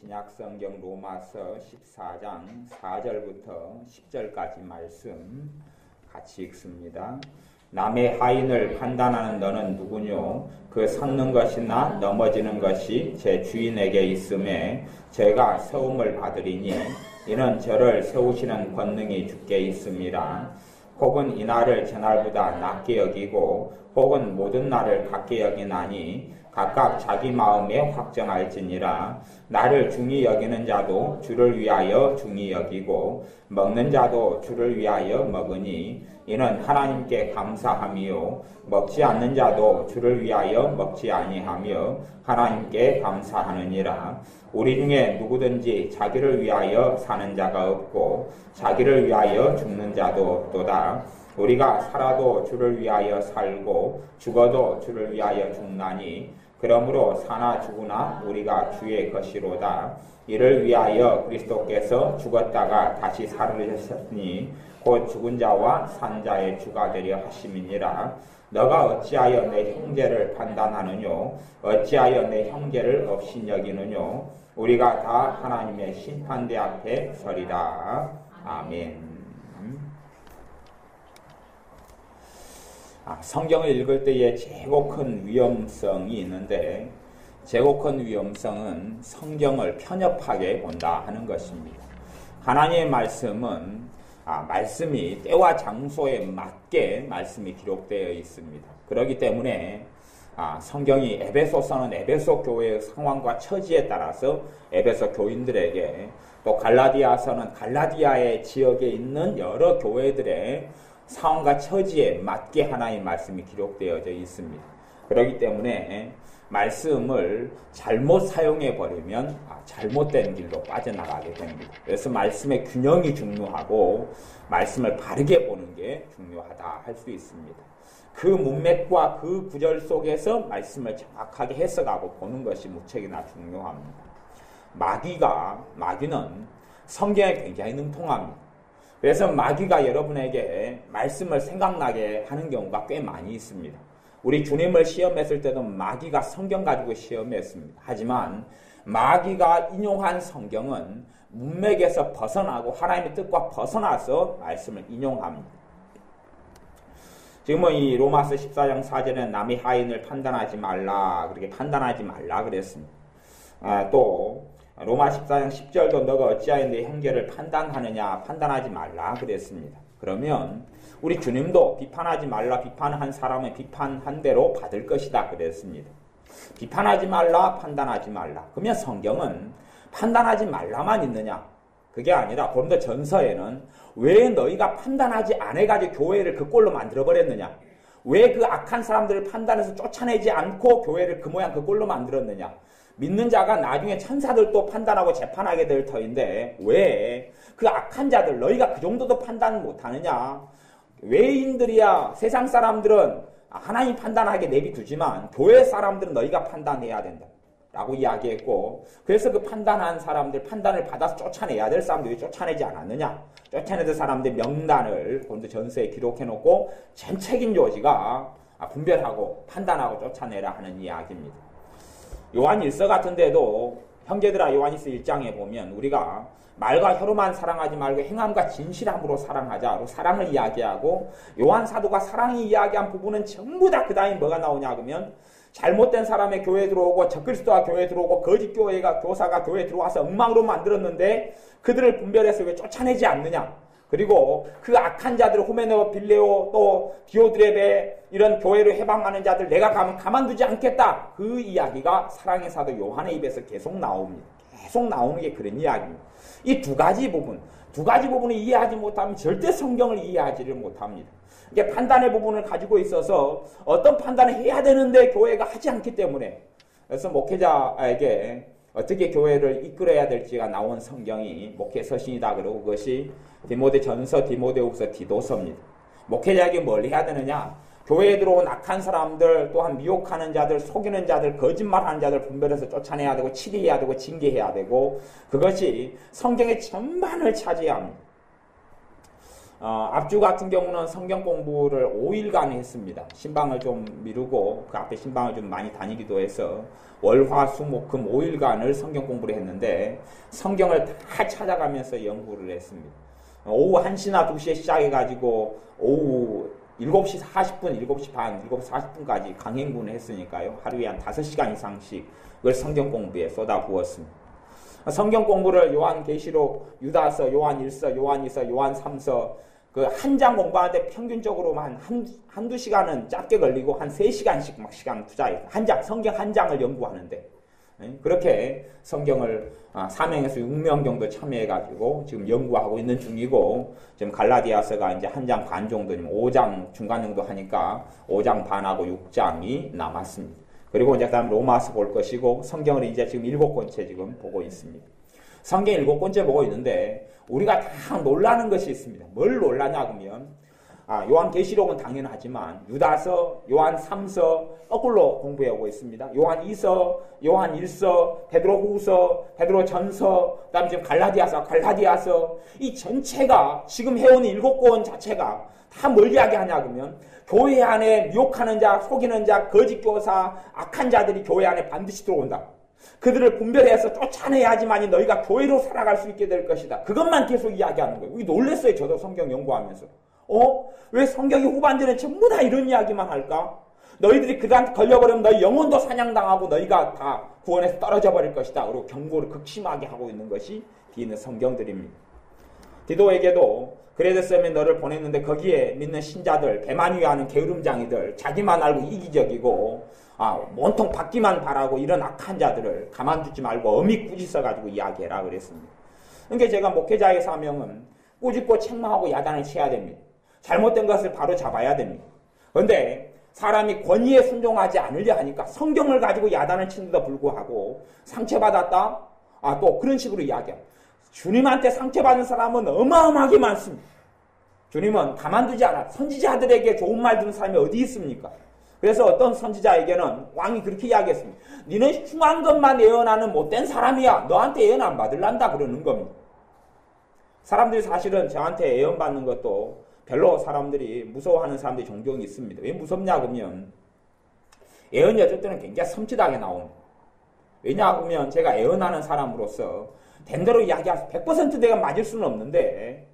신약성경 로마서 14장 4절부터 10절까지 말씀 같이 읽습니다. 남의 하인을 판단하는 너는 누구뇨? 그 섰는 것이나 넘어지는 것이 제 주인에게 있음에 제가 세움을 받으리니 이는 저를 세우시는 권능이 주께 있습니다. 혹은 이날을 저날보다 낮게 여기고 혹은 모든 날을 같게 여기나니 각각 자기 마음에 확정할지니라. 나를 중히 여기는 자도 주를 위하여 중히 여기고 먹는 자도 주를 위하여 먹으니 이는 하나님께 감사함이요 먹지 않는 자도 주를 위하여 먹지 아니하며 하나님께 감사하느니라. 우리 중에 누구든지 자기를 위하여 사는 자가 없고 자기를 위하여 죽는 자도 없도다. 우리가 살아도 주를 위하여 살고 죽어도 주를 위하여 죽나니 그러므로 사나 죽으나 우리가 주의 것이로다. 이를 위하여 그리스도께서 죽었다가 다시 살으셨으니 곧 죽은 자와 산 자의 주가 되려 하심이니라. 너가 어찌하여 내 형제를 판단하느뇨? 어찌하여 내 형제를 업신여기느뇨? 우리가 다 하나님의 심판대 앞에 서리라. 아멘. 성경을 읽을 때에 최고 큰 위험성이 있는데 최고 큰 위험성은 성경을 편협하게 본다 하는 것입니다. 하나님의 말씀은 말씀이 때와 장소에 맞게 말씀이 기록되어 있습니다. 그렇기 때문에 성경이 에베소서는 에베소 교회의 상황과 처지에 따라서 에베소 교인들에게 또 갈라디아서는 갈라디아의 지역에 있는 여러 교회들의 상황과 처지에 맞게 하나님의 말씀이 기록되어져 있습니다. 그렇기 때문에 말씀을 잘못 사용해 버리면 잘못된 길로 빠져나가게 됩니다. 그래서 말씀의 균형이 중요하고 말씀을 바르게 보는 게 중요하다 할 수 있습니다. 그 문맥과 그 구절 속에서 말씀을 정확하게 해석하고 보는 것이 무척이나 중요합니다. 마귀는 성경에 굉장히 능통합니다. 그래서 마귀가 여러분에게 말씀을 생각나게 하는 경우가 꽤 많이 있습니다. 우리 주님을 시험했을 때도 마귀가 성경 가지고 시험했습니다. 하지만 마귀가 인용한 성경은 문맥에서 벗어나고 하나님의 뜻과 벗어나서 말씀을 인용합니다. 지금은 이 로마서 14장 4절에는 남의 하인을 판단하지 말라, 그렇게 판단하지 말라 그랬습니다. 또 로마 14장 10절도 너가 어찌하여 내 형제를 판단하느냐, 판단하지 말라 그랬습니다. 그러면 우리 주님도 비판하지 말라, 비판한 사람은 비판한 대로 받을 것이다 그랬습니다. 비판하지 말라, 판단하지 말라. 그러면 성경은 판단하지 말라만 있느냐? 그게 아니라 고린도 전서에는 왜 너희가 판단하지 않아가지고 교회를 그 꼴로 만들어버렸느냐? 왜 그 악한 사람들을 판단해서 쫓아내지 않고 교회를 그 모양 그 꼴로 만들었느냐? 믿는 자가 나중에 천사들도 판단하고 재판하게 될 터인데 왜 그 악한 자들 너희가 그 정도도 판단 못하느냐? 외인들이야 세상 사람들은 하나님 판단하게 내비두지만 교회 사람들은 너희가 판단해야 된다 라고 이야기했고, 그래서 그 판단한 사람들, 판단을 받아서 쫓아내야 될 사람들이 쫓아내지 않았느냐? 쫓아내던 사람들 명단을 고린도 전서에 기록해놓고 전 책임 조지가 분별하고 판단하고 쫓아내라 하는 이야기입니다. 요한일서 같은 데도 형제들아 요한일서 1장에 보면 우리가 말과 혀로만 사랑하지 말고 행함과 진실함으로 사랑하자로 사랑을 이야기하고, 요한 사도가 사랑이 이야기한 부분은 전부 다 그 다음에 뭐가 나오냐 그러면 잘못된 사람의 교회에 들어오고 적그리스도가 교회에 들어오고 거짓 교사가 교회에 들어와서 엉망으로 만들었는데 그들을 분별해서 왜 쫓아내지 않느냐? 그리고 그 악한 자들 후메네오, 빌레오, 또 디오드레베 이런 교회로 해방하는 자들 내가 가면 가만두지 않겠다. 그 이야기가 사랑의 사도 요한의 입에서 계속 나옵니다. 계속 나오는 게 그런 이야기입니다. 이 두 가지 부분을 이해하지 못하면 절대 성경을 이해하지를 못합니다. 이게 판단의 부분을 가지고 있어서 어떤 판단을 해야 되는데 교회가 하지 않기 때문에, 그래서 목회자에게 어떻게 교회를 이끌어야 될지가 나온 성경이 목회 서신이다 그러고 그것이 디모데전서, 디모데후서, 디도서입니다. 목회자에게 뭘 해야 되느냐? 교회에 들어온 악한 사람들, 또한 미혹하는 자들, 속이는 자들, 거짓말하는 자들 분별해서 쫓아내야 되고 치리해야 되고 징계해야 되고, 그것이 성경의 전반을 차지합니다. 앞주 같은 경우는 성경 공부를 5일간 했습니다. 신방을 좀 미루고 그 앞에 신방을 좀 많이 다니기도 해서 월, 화, 수, 목, 금 5일간을 성경 공부를 했는데 성경을 다 찾아가면서 연구를 했습니다. 오후 1시나 2시에 시작해가지고 오후 7시 40분, 7시 반, 7시 40분까지 강행군을 했으니까요. 하루에 한 5시간 이상씩 그걸 성경 공부에 쏟아부었습니다. 성경 공부를 요한계시록, 유다서, 요한일서, 요한이서, 요한삼서 그 한 장 공부하는데 평균적으로만 한두 시간은 짧게 걸리고 한 3시간씩 막 시간 투자해요. 성경 한 장을 연구하는데. 그렇게 성경을 4명에서 6명 정도 참여해가지고 지금 연구하고 있는 중이고, 지금 갈라디아서가 이제 한 장 반 정도면 5장 중간 정도 하니까 5장 반하고 6장이 남았습니다. 그리고 이제 그다음 로마서 볼 것이고, 성경을 이제 지금 7권째 지금 보고 있습니다. 성경 7권째 보고 있는데 우리가 다 놀라는 것이 있습니다. 뭘 놀라냐 그러면 요한계시록은 당연하지만 유다서, 요한3서 거꾸로 공부해오고 있습니다. 요한2서, 요한1서, 베드로후서, 베드로전서, 그다음에 지금 갈라디아서 이 전체가 지금 해오는 7권 자체가 다 뭘 이야기하냐 그러면 교회 안에 미혹하는 자, 속이는 자, 거짓 교사, 악한 자들이 교회 안에 반드시 들어온다. 그들을 분별해서 쫓아내야지만이 너희가 교회로 살아갈 수 있게 될 것이다. 그것만 계속 이야기하는 거예요. 놀랬어요. 저도 성경 연구하면서. 왜 성경의 후반전에 전부 다 이런 이야기만 할까? 너희들이 그들한테 걸려버리면 너희 영혼도 사냥당하고 너희가 다 구원에서 떨어져 버릴 것이다. 그리고 경고를 극심하게 하고 있는 것이 뒤에 있는 성경들입니다. 디도에게도 그레데스에 너를 보냈는데 거기에 믿는 신자들, 배만 위하는 게으름장이들, 자기만 알고 이기적이고 온통 받기만 바라고 이런 악한 자들을 가만두지 말고 엄히 꾸짖어가지고 이야기해라 그랬습니다. 그러니까 제가 목회자의 사명은 꾸짖고 책망하고 야단을 쳐야 됩니다. 잘못된 것을 바로 잡아야 됩니다. 그런데 사람이 권위에 순종하지 않으려 하니까 성경을 가지고 야단을 치는데도 불구하고 상처받았다? 또 그런 식으로 이야기합니다. 주님한테 상처받은 사람은 어마어마하게 많습니다. 주님은 가만두지 않아. 선지자들에게 좋은 말 듣는 사람이 어디 있습니까? 그래서 어떤 선지자에게는 왕이 그렇게 이야기했습니다. 너는 흉한 것만 예언하는 못된 사람이야. 너한테 예언 안 받을란다 그러는 겁니다. 사람들이 사실은 저한테 예언 받는 것도 별로 사람들이 무서워하는 사람들이 종종 있습니다. 왜 무섭냐 그러면 예언이 어쩔 때는 굉장히 섬찟하게 나옵니다. 왜냐 그러면 제가 예언하는 사람으로서 된 대로 이야기할 수 100% 내가 맞을 수는 없는데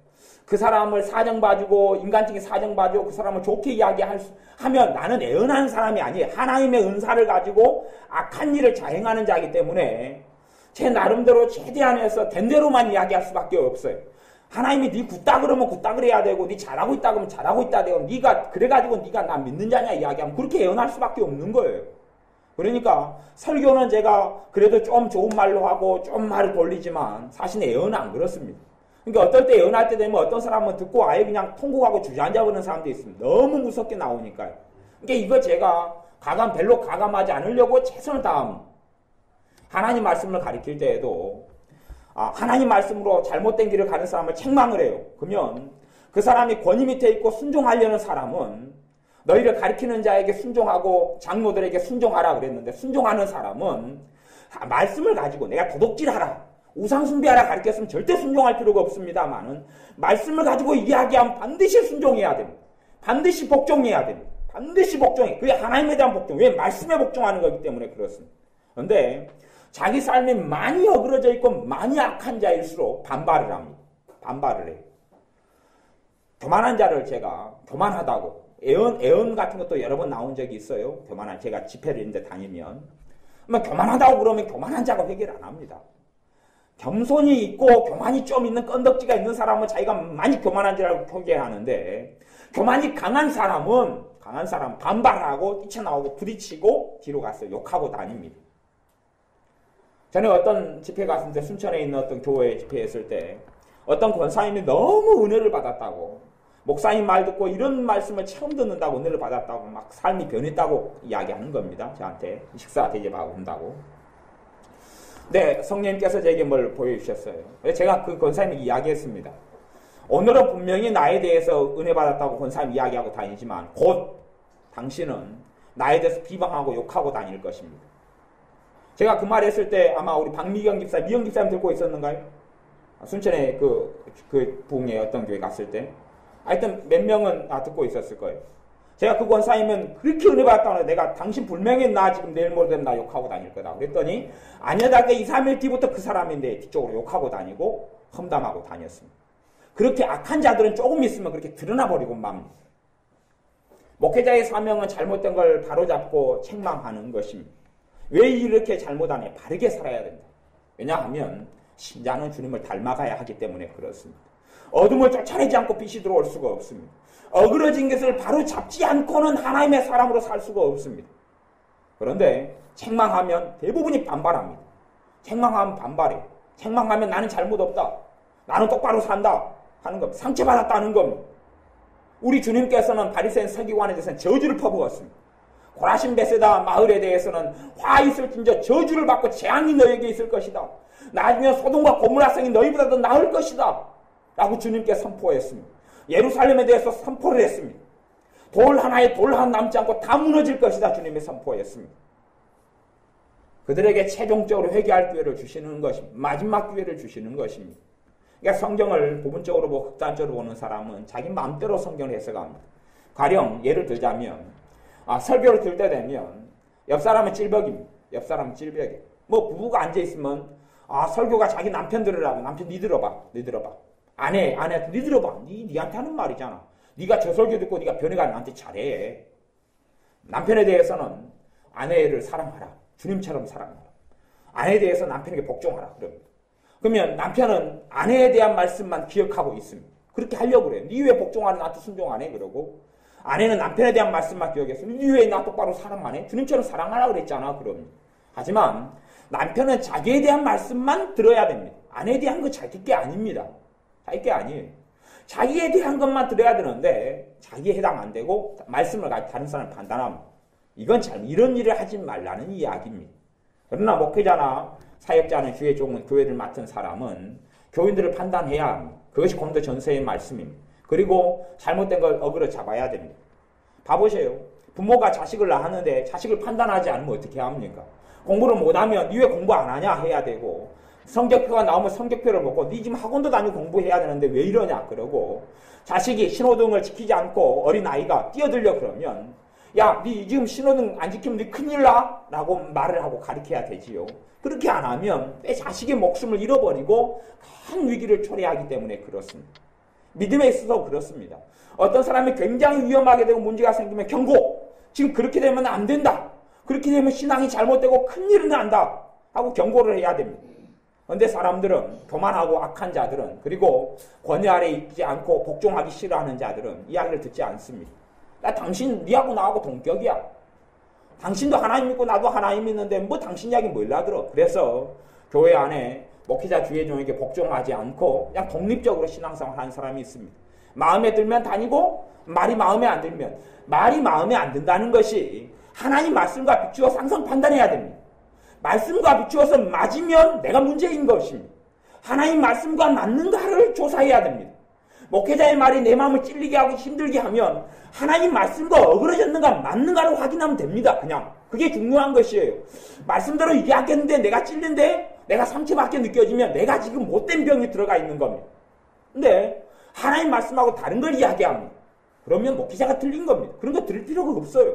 그 사람을 사정봐주고 인간적인 사정봐주고 그 사람을 좋게 이야기하면 나는 예언하는 사람이 아니에요. 하나님의 은사를 가지고 악한 일을 자행하는 자이기 때문에 제 나름대로 최대한해서 된 대로만 이야기할 수밖에 없어요. 하나님이 네 굿다 그러면 굿다 그래야 되고 네 잘하고 있다 그러면 잘하고 있다 되고 네가 그래가지고 네가 나 믿는 자냐 이야기하면 그렇게 예언할 수밖에 없는 거예요. 그러니까 설교는 제가 그래도 좀 좋은 말로 하고 좀 말을 돌리지만 사실은 예언은 안 그렇습니다. 그러니까 어떨 때 예언할 때 되면 어떤 사람은 듣고 아예 그냥 통곡하고 주저앉아버리는 사람도 있습니다. 너무 무섭게 나오니까요. 그러니까 이거 제가 별로 가감하지 않으려고 최선을 다합니다. 하나님 말씀을 가르칠 때에도 하나님 말씀으로 잘못된 길을 가는 사람을 책망을 해요. 그러면 그 사람이 권위 밑에 있고 순종하려는 사람은 너희를 가르치는 자에게 순종하고 장로들에게 순종하라 그랬는데 순종하는 사람은 말씀을 가지고 내가 도둑질하라 우상숭배하라 가르쳤으면 절대 순종할 필요가 없습니다만은 말씀을 가지고 이야기하면 반드시 순종해야 됩니다. 반드시 복종해야 됩니다. 반드시 복종해. 그게 하나님에 대한 복종. 왜? 말씀에 복종하는 거기 때문에 그렇습니다. 그런데 자기 삶이 많이 어그러져 있고 많이 악한 자일수록 반발을 합니다. 반발을 해요. 교만한 자를 제가 교만하다고 애언 같은 것도 여러 번 나온 적이 있어요. 제가 집회를 있는데 다니면 교만하다고 그러면 교만한 자가 회개를 안 합니다. 겸손이 있고 교만이 좀 있는 건덕지가 있는 사람은 자기가 많이 교만한 자라고 표기하는데 교만이 강한 사람은 반발하고 뛰쳐나오고 부딪히고 뒤로 가서 욕하고 다닙니다. 전에 어떤 집회 갔을 때 순천에 있는 어떤 교회 집회했을 때 어떤 권사님이 너무 은혜를 받았다고 목사님 말 듣고 이런 말씀을 처음 듣는다고 은혜를 받았다고 막 삶이 변했다고 이야기하는 겁니다. 저한테 식사 대접하고 온다고. 네, 성령님께서 제게 뭘 보여주셨어요. 그래서 제가 그 권사님에게 이야기했습니다. 오늘은 분명히 나에 대해서 은혜 받았다고 권사님 이야기하고 다니지만 곧 당신은 나에 대해서 비방하고 욕하고 다닐 것입니다. 제가 그 말 했을 때 아마 우리 박미경 집사, 미경 집사님 듣고 있었는가요? 순천에 그 부흥회 어떤 교회 갔을 때 하여튼 몇 명은 듣고 있었을 거예요. 제가 그 권사님은 그렇게 은혜 받았다고 내가 당신 불명예 나 지금 내일 모레 되면 나 욕하고 다닐 거다. 그랬더니 아니다가 2, 3일 뒤부터 그 사람인데 뒤쪽으로 욕하고 다니고 험담하고 다녔습니다. 그렇게 악한 자들은 조금 있으면 그렇게 드러나 버리고 맙니다. 목회자의 사명은 잘못된 걸 바로잡고 책망하는 것입니다. 왜 이렇게 잘못하냐? 바르게 살아야 된다. 왜냐하면 신자는 주님을 닮아가야 하기 때문에 그렇습니다. 어둠을 쫓아내지 않고 빛이 들어올 수가 없습니다. 어그러진 것을 바로 잡지 않고는 하나님의 사람으로 살 수가 없습니다. 그런데 책망하면 대부분이 반발합니다. 책망하면 반발해. 책망하면 나는 잘못 없다. 나는 똑바로 산다. 하는 겁니다. 상처받았다는 겁니다. 우리 주님께서는 바리새인 서기관에 대해서는 저주를 퍼부었습니다. 고라신 베세다 마을에 대해서는 화 있을진저 저주를 받고 재앙이 너에게 있을 것이다. 나중에 소돔과 고모라 성이 너희보다 더 나을 것이다. 라고 주님께 선포했습니다. 예루살렘에 대해서 선포를 했습니다. 돌 하나에 돌 하나 남지 않고 다 무너질 것이다. 주님이 선포했습니다. 그들에게 최종적으로 회개할 기회를 주시는 것입니다. 마지막 기회를 주시는 것입니다. 그러니까 성경을 부분적으로 보고 극단적으로 보는 사람은 자기 마음대로 성경을 해석합니다. 가령 예를 들자면 설교를 들 때 되면 옆 사람은 찔벽입니다. 옆 사람은 찔벽이에요. 뭐 부부가 앉아있으면 설교가 자기 남편 들으라고. 남편 니 들어봐. 아내 니 들어봐. 니한테 하는 말이잖아. 니가 저 설교 듣고 니가 변해가 나한테 잘해. 남편에 대해서는 아내를 사랑하라. 주님처럼 사랑하라. 아내에 대해서 남편에게 복종하라. 그러면 남편은 아내에 대한 말씀만 기억하고 있습니다. 그렇게 하려고 그래요. 니 왜 복종하는 나한테 순종 안 해? 그러고 아내는 남편에 대한 말씀만 기억해서 니 왜 나 똑바로 사랑 안 해? 주님처럼 사랑하라 그랬잖아. 그럼. 하지만 남편은 자기에 대한 말씀만 들어야 됩니다. 아내에 대한 거 자기 게 아닙니다. 자기 게 아니에요. 자기에 대한 것만 들어야 되는데 자기에 해당 안 되고 말씀을 가지고 다른 사람을 판단하면 이건 이런 일을 하지 말라는 이야기입니다. 그러나 목회자나 사역자는 주의 종은 교회를 맡은 사람은 교인들을 판단해야 합니다. 그것이 고린도 전서의 말씀입니다. 그리고 잘못된 걸 어그러 잡아야 됩니다. 봐보세요. 부모가 자식을 낳았는데 자식을 판단하지 않으면 어떻게 합니까? 공부를 못하면 니 왜 공부 안 하냐 해야 되고 성적표가 나오면 성적표를 보고 니 지금 학원도 다니고 공부해야 되는데 왜 이러냐 그러고 자식이 신호등을 지키지 않고 어린아이가 뛰어들려 그러면 야, 니 지금 신호등 안 지키면 니 큰일 나? 라고 말을 하고 가르쳐야 되지요. 그렇게 안 하면 내 자식의 목숨을 잃어버리고 큰 위기를 초래하기 때문에 그렇습니다. 믿음에 있어서 그렇습니다. 어떤 사람이 굉장히 위험하게 되고 문제가 생기면 경고! 지금 그렇게 되면 안 된다. 그렇게 되면 신앙이 잘못되고 큰일이 난다. 하고 경고를 해야 됩니다. 그런데 사람들은 교만하고 악한 자들은 그리고 권위 아래 있지 않고 복종하기 싫어하는 자들은 이야기를 듣지 않습니다. 당신 니하고 나하고 동격이야. 당신도 하나님 믿고 나도 하나님 믿는데 뭐 당신 이야기 몰라 들어. 그래서 교회 안에 목회자 주의 종에게 복종하지 않고 그냥 독립적으로 신앙생활 하는 사람이 있습니다. 마음에 들면 다니고 말이 마음에 안 들면 말이 마음에 안 든다는 것이 하나님 말씀과 비추어서 항상 판단해야 됩니다. 말씀과 비추어서 맞으면 내가 문제인 것입니다. 하나님 말씀과 맞는가를 조사해야 됩니다. 목회자의 말이 내 마음을 찔리게 하고 힘들게 하면 하나님 말씀과 어그러졌는가 맞는가를 확인하면 됩니다. 그냥 그게 중요한 것이에요. 말씀대로 이야기했는데 내가 찔린데 내가 상처받게 느껴지면 내가 지금 못된 병이 들어가 있는 겁니다. 근데 하나님 말씀하고 다른 걸 이야기합니다. 그러면 목회자가 틀린 겁니다. 그런 거 들을 필요가 없어요.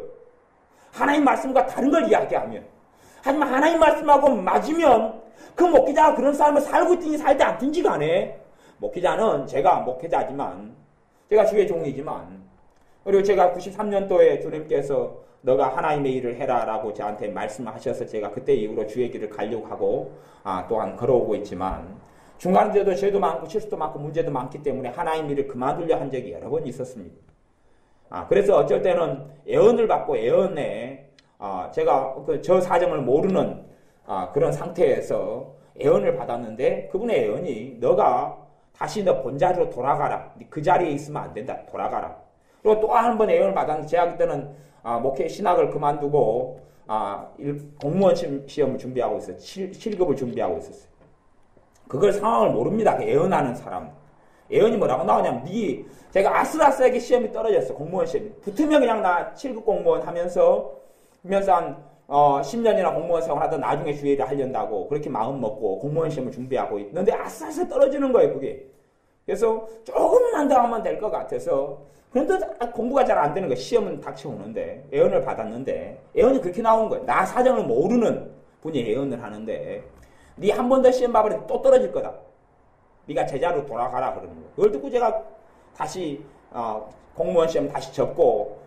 하나님 말씀과 다른 걸 이야기하면. 하지만 하나님 말씀하고 맞으면 그 목회자가 그런 삶을 살고 있든지 살지 않든지 간에 목회자는 제가 목회자지만 제가 주의 종이지만 그리고 제가 93년도에 주님께서 너가 하나님의 일을 해라 라고 저한테 말씀하셔서 제가 그때 이후로 주의 길을 가려고 하고 또한 걸어오고 있지만 중간에도 죄도 많고 실수도 많고 문제도 많기 때문에 하나님 일을 그만두려 한 적이 여러 번 있었습니다. 그래서 어쩔 때는 애언을 받고 애언에 제가 저 사정을 모르는 그런 상태에서 애언을 받았는데 그분의 애언이 너가 다시 너 본자리로 돌아가라. 그 자리에 있으면 안 된다. 돌아가라. 그리고 또 한 번 애언을 받았는데 제가 그때는 목회 신학을 그만두고 공무원 시험을 준비하고 있었어요. 7급을 준비하고 있었어요. 그걸 상황을 모릅니다. 그 애언하는 사람. 애언이 뭐라고 나오냐면 제가 아슬아슬하게 시험이 떨어졌어. 공무원 시험이. 붙으면 그냥 나 7급 공무원 하면서 한 10년이나 공무원 생활하다 나중에 주의를 하려고 그렇게 마음 먹고 공무원 시험을 준비하고 있는데 아슬아슬 떨어지는 거예요. 그게. 그래서 조금만 더 하면 될 것 같아서 그런데 공부가 잘 안 되는 거예요. 시험은 닥쳐오는데 예언을 받았는데 예언이 그렇게 나온 거예요. 나 사정을 모르는 분이 예언을 하는데 네 한 번 더 시험 봐버리면 또 떨어질 거다. 네가 제자로 돌아가라 그러는 거예요. 그걸 듣고 제가 다시 공무원 시험 다시 접고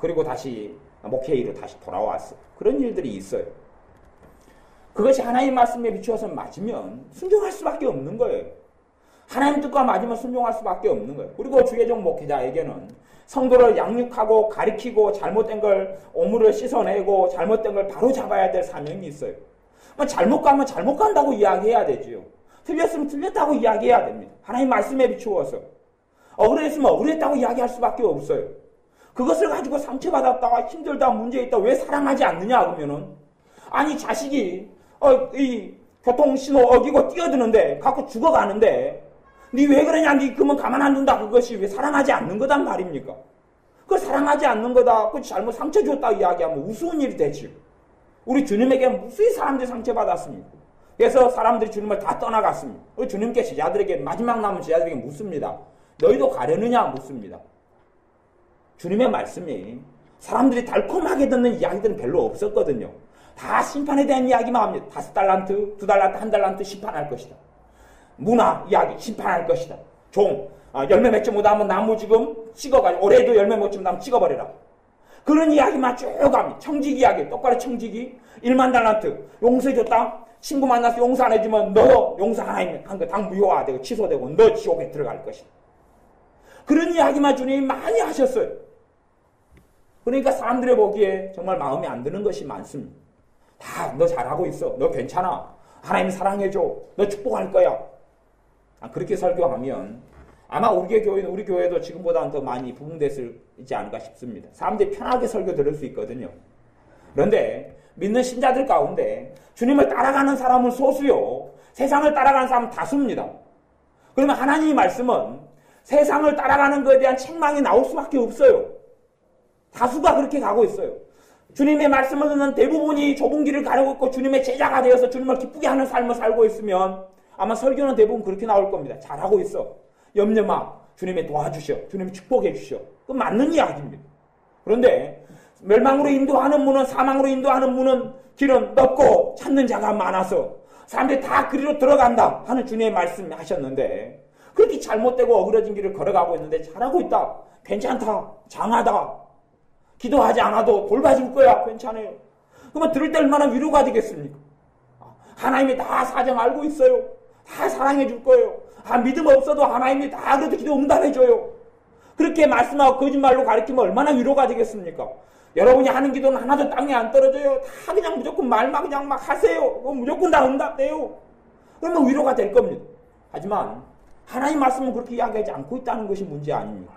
그리고 다시 목회의로 다시 돌아왔어요. 그런 일들이 있어요. 그것이 하나님 말씀에 비추어서 맞으면 순종할 수밖에 없는 거예요. 하나님 뜻과 맞으면 순종할 수밖에 없는 거예요. 그리고 주의종 목회자에게는 성도를 양육하고 가르치고 잘못된 걸 오물을 씻어내고 잘못된 걸 바로 잡아야 될 사명이 있어요. 잘못 가면 잘못 간다고 이야기해야 되지요. 틀렸으면 틀렸다고 이야기해야 됩니다. 하나님 말씀에 비추어서. 억울했으면 억울했다고 이야기할 수밖에 없어요. 그것을 가지고 상처받았다, 힘들다, 문제 있다, 왜 사랑하지 않느냐 그러면은 아니 자식이 이 교통신호 어기고 뛰어드는데 갖고 죽어가는데 니 왜 그러냐, 니 그러면 가만 안 둔다, 그것이 왜 사랑하지 않는 거단 말입니까? 그걸 사랑하지 않는 거다, 그 잘못 상처 줬다 이야기하면 우스운 일이 되지. 우리 주님에게 무수히 사람들이 상처받았습니다. 그래서 사람들이 주님을 다 떠나갔습니다. 우리 주님께 제자들에게, 마지막 남은 제자들에게 묻습니다. 너희도 가려느냐 묻습니다. 주님의 말씀이 사람들이 달콤하게 듣는 이야기들은 별로 없었거든요. 다 심판에 대한 이야기만 합니다. 5달란트, 2달란트, 1달란트 심판할 것이다. 문화 이야기 심판할 것이다. 종 열매 맺지 못하면 나무 지금 찍어가지고 올해도 열매 못 주면 찍어버려라. 그런 이야기만 쭉 합니다. 청지기 이야기, 똑바로 청지기 1만 달란트 용서해줬다. 친구 만나서 용서 안 해주면 너 용서 한 거 당 무효화되고 취소되고 너 지옥에 들어갈 것이다. 그런 이야기만 주님이 많이 하셨어요. 그러니까 사람들이 보기에 정말 마음에 안 드는 것이 많습니다. 다 너 잘하고 있어. 너 괜찮아. 하나님 사랑해줘. 너 축복할 거야. 그렇게 설교하면 아마 우리 교회도 지금보다는 더 많이 부흥됐지 않을까 싶습니다. 사람들이 편하게 설교 들을 수 있거든요. 그런데 믿는 신자들 가운데 주님을 따라가는 사람은 소수요, 세상을 따라가는 사람은 다수입니다. 그러면 하나님의 말씀은 세상을 따라가는 것에 대한 책망이 나올 수밖에 없어요. 다수가 그렇게 가고 있어요. 주님의 말씀을 듣는 대부분이 좁은 길을 가려고 있고 주님의 제자가 되어서 주님을 기쁘게 하는 삶을 살고 있으면 아마 설교는 대부분 그렇게 나올 겁니다. 잘하고 있어. 염려 마. 주님이 도와주셔. 주님이 축복해 주셔. 그건 맞는 이야기입니다. 그런데 멸망으로 인도하는 문은, 사망으로 인도하는 문은 길은 넓고 찾는 자가 많아서 사람들이 다 그리로 들어간다 하는 주님의 말씀 하셨는데 그렇게 잘못되고 어그러진 길을 걸어가고 있는데 잘하고 있다. 괜찮다. 장하다. 기도하지 않아도 돌봐줄 거야. 괜찮아요. 그러면 들을 때 얼마나 위로가 되겠습니까? 하나님이 다 사정 알고 있어요. 다 사랑해 줄 거예요. 믿음 없어도 하나님이 다 그래도 기도 응답해 줘요. 그렇게 말씀하고 거짓말로 가르치면 얼마나 위로가 되겠습니까? 여러분이 하는 기도는 하나도 땅에 안 떨어져요. 다 그냥 무조건 말만 그냥 막 하세요. 무조건 다 응답돼요. 그러면 위로가 될 겁니다. 하지만 하나님 말씀은 그렇게 이야기하지 않고 있다는 것이 문제 아닙니다.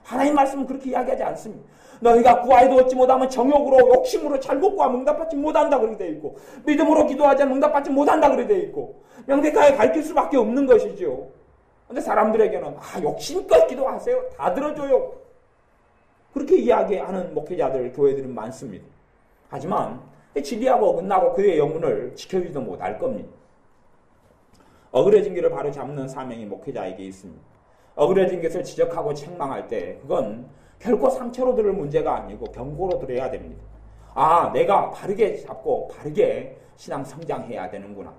하나님 말씀은 그렇게 이야기하지 않습니다. 너희가 구하여도 얻지 못하면 정욕으로, 욕심으로 잘못 구하면 응답받지 못한다 그렇게 되어 있고, 믿음으로 기도하지 않으면 응답받지 못한다 그렇게 되어 있고, 명백하게 가르칠 수밖에 없는 것이죠. 근데 사람들에게는 욕심껏 기도하세요. 다 들어줘요. 그렇게 이야기하는 목회자들, 교회들은 많습니다. 하지만 진리하고 어긋나고 그의 영혼을 지켜주지도 못할 겁니다. 어그러진 길을 바로 잡는 사명이 목회자에게 있습니다. 어그러진 것을 지적하고 책망할 때 그건 결코 상처로 들을 문제가 아니고 경고로 들어야 됩니다. 내가 바르게 잡고 바르게 신앙 성장해야 되는구나.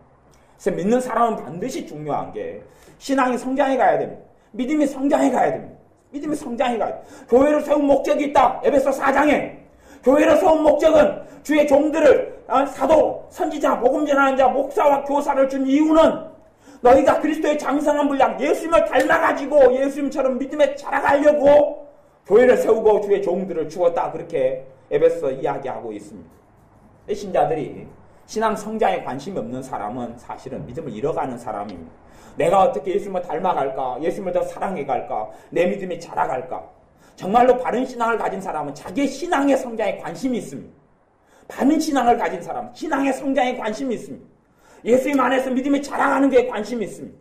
그래서 믿는 사람은 반드시 중요한 게 신앙이 성장해 가야 됩니다. 믿음이 성장해 가야 됩니다. 믿음이 성장해 가야 됩니다. 교회를 세운 목적이 있다. 에베소 4장에 교회를 세운 목적은 주의 종들을 사도, 선지자, 복음 전하는 자, 목사와 교사를 준 이유는 너희가 그리스도의 장성한 분량 예수님을 닮아가지고 예수님처럼 믿음에 자라가려고 교회를 세우고 주의 종들을 주었다. 그렇게 에베소 이야기하고 있습니다. 신자들이 신앙 성장에 관심이 없는 사람은 사실은 믿음을 잃어가는 사람입니다. 내가 어떻게 예수님을 닮아갈까? 예수님을 더 사랑해갈까? 내 믿음이 자라갈까? 정말로 바른 신앙을 가진 사람은 자기의 신앙의 성장에 관심이 있습니다. 바른 신앙을 가진 사람은 신앙의 성장에 관심이 있습니다. 예수님 안에서 믿음이 자라가는 데 관심이 있습니다.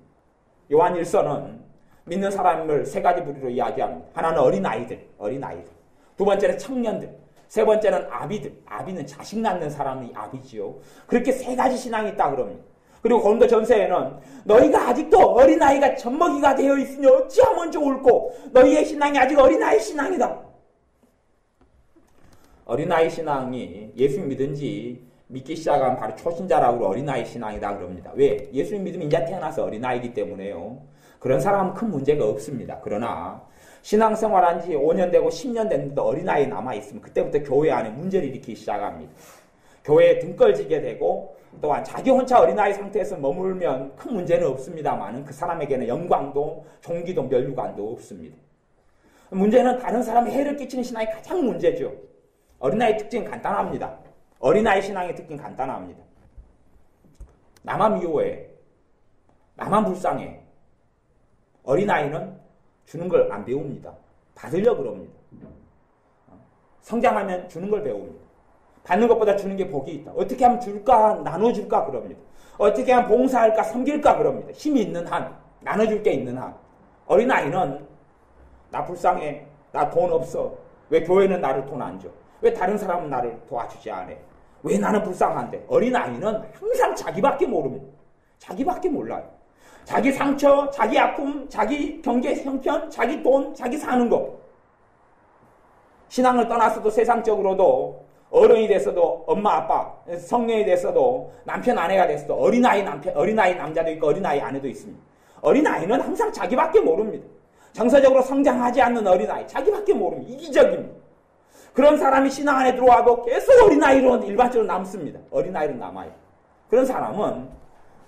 요한 1서는 믿는 사람을 세 가지 부류로 이야기합니다. 하나는 어린아이들. 두 번째는 청년들. 세 번째는 아비들. 아비는 자식 낳는 사람이 아비지요. 그렇게 세 가지 신앙이 있다 그럽니다. 그리고 고린도 전서에는 너희가 아직도 어린아이가 젖먹이가 되어 있으니 어찌하면 좋을꼬. 너희의 신앙이 아직 어린아이 신앙이다. 어린아이 신앙이 예수 믿은 지 믿기 시작한 바로 초신자라고 어린아이 신앙이다 그럽니다. 왜? 예수 믿으면 이제 태어나서 어린아이기 때문에요. 그런 사람은 큰 문제가 없습니다. 그러나 신앙생활한 지 5년 되고 10년 됐는데도 어린아이 남아있으면 그때부터 교회 안에 문제를 일으키기 시작합니다. 교회에 등걸지게 되고 또한 자기 혼자 어린아이 상태에서 머물면 큰 문제는 없습니다만 그 사람에게는 영광도 종기도 면류관도 없습니다. 문제는 다른 사람에 해를 끼치는 신앙이 가장 문제죠. 어린아이 특징은 간단합니다. 어린아이 신앙의 특징은 간단합니다. 나만 미워해. 나만 불쌍해. 어린아이는 주는 걸 안 배웁니다. 받으려고 그럽니다. 성장하면 주는 걸 배웁니다. 받는 것보다 주는 게 복이 있다. 어떻게 하면 줄까? 나눠줄까? 그럽니다. 어떻게 하면 봉사할까? 섬길까? 그럽니다. 힘이 있는 한, 나눠줄 게 있는 한. 어린아이는 나 불쌍해. 나 돈 없어. 왜 교회는 나를 돈 안 줘? 왜 다른 사람은 나를 도와주지 않아? 왜 나는 불쌍한데? 어린아이는 항상 자기밖에 모릅니다. 자기밖에 몰라요. 자기 상처, 자기 아픔, 자기 경제 형편, 자기 돈, 자기 사는 거. 신앙을 떠나서도 세상적으로도 어른이 됐어도 엄마 아빠, 성년이 됐어도 남편 아내가 됐어도 어린아이 남자도 있고 어린아이 아내도 있습니다. 어린아이는 항상 자기밖에 모릅니다. 정서적으로 성장하지 않는 어린아이, 자기밖에 모릅니다. 이기적입니다. 그런 사람이 신앙 안에 들어와도 계속 어린아이로 일반적으로 남습니다. 어린아이로 남아요. 그런 사람은